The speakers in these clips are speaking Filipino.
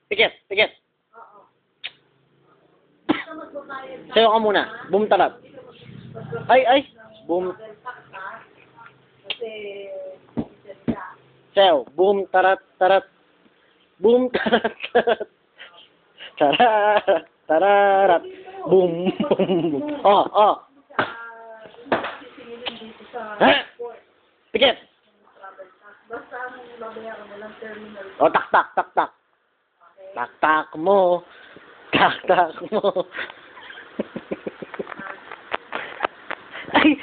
Pikit, pikit. Sayo ka muna. Boom, tarat. Ay. Boom. Sayo. Boom, tarat, tarat. Boom, tarat, tarat. Tararat, tararat. Boom, boom. Oh. Ha? Pikit. O, tak. Tak mo. Ay!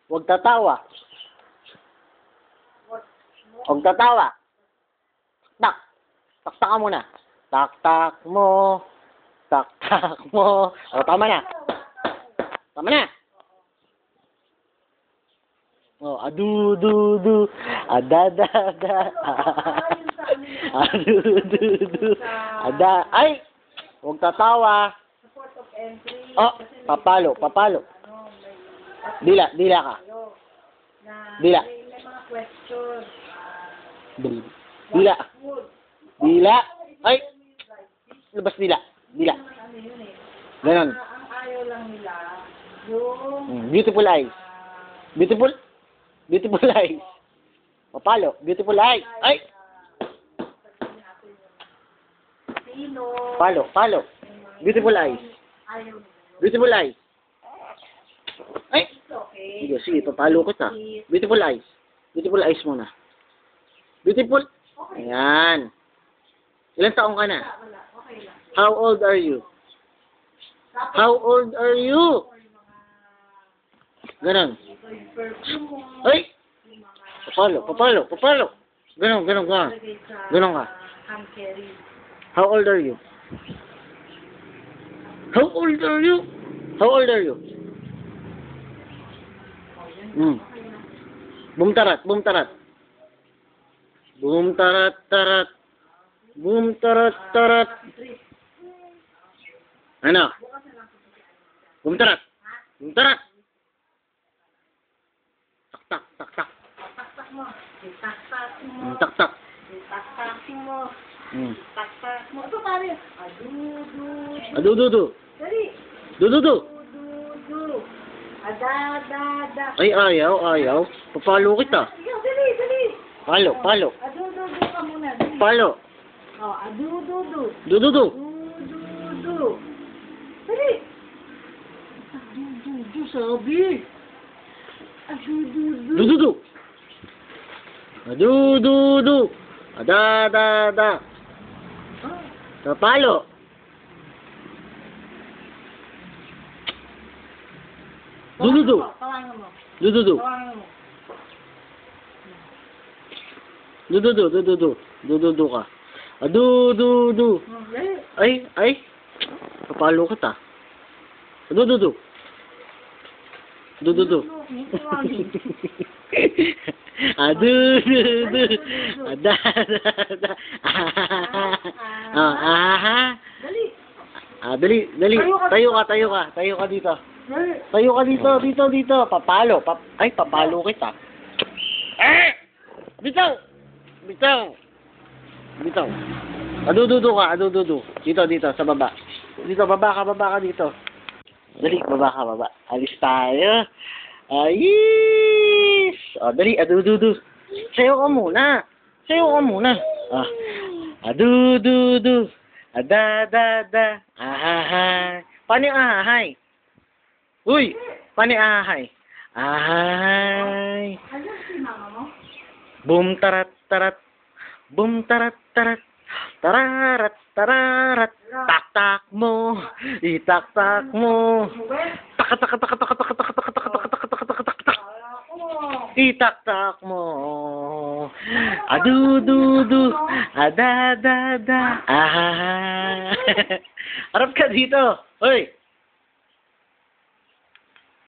Huwag tatawa. Tak. Tak ka muna. Tak mo. O, tama na. Oh, adu. Adada. Adu. Ay! Huwag tatawa. Oh, papalo. Dila ka. Dila. Ay! Labas dila. Ganon. Ang ayaw lang nila, yung... Beautiful eyes. Beautiful eyes. Papalo. Beautiful eyes. Ay! Palo. Beautiful eyes. Beautiful eyes. Ay! Sige, papalo kita. Beautiful eyes. Beautiful eyes muna. Beautiful. Ayan. Ilan taong ka na? How old are you? Ganon. Ay! Papalo. Ganon ka. How old are you? Boom tarat. Boom tarat. Ano? Boom tarat. Tak. Taktak mo. Ito pare. Adu. Dali. Du. Ada. Ay, ayaw. Papalo kita. Ikaw, dali. Palo. Adu ka muna. Dali. Palo. Oh, adu. Du. Dali. Adu, sabi. Du. Adu. Ada. Papalo. Du. Tawangan mo. Du. Du ka. Du. Ay. Papalo kita. Du. Du. Adu. Ada. Dali. Tayo ka dito. Dito. Papalo. Papalo kita. Bitaw. Adu ka. Dito, sa baba. Dito, baba ka dito. Dali, baba. Alis tayo. Ayos! O, dali, adu. Sayo ka muna. Adu. Ada. Ahahay. Paano yung ahahay? Uy! Paano yung ahahay? Ahahay. Alam si mama mo? Boom tarat. Boom tarat. Tararat. Tak mo. Itak mo. Tak. Itak mo. Adu. Ada. Harap ka dito. Hoy.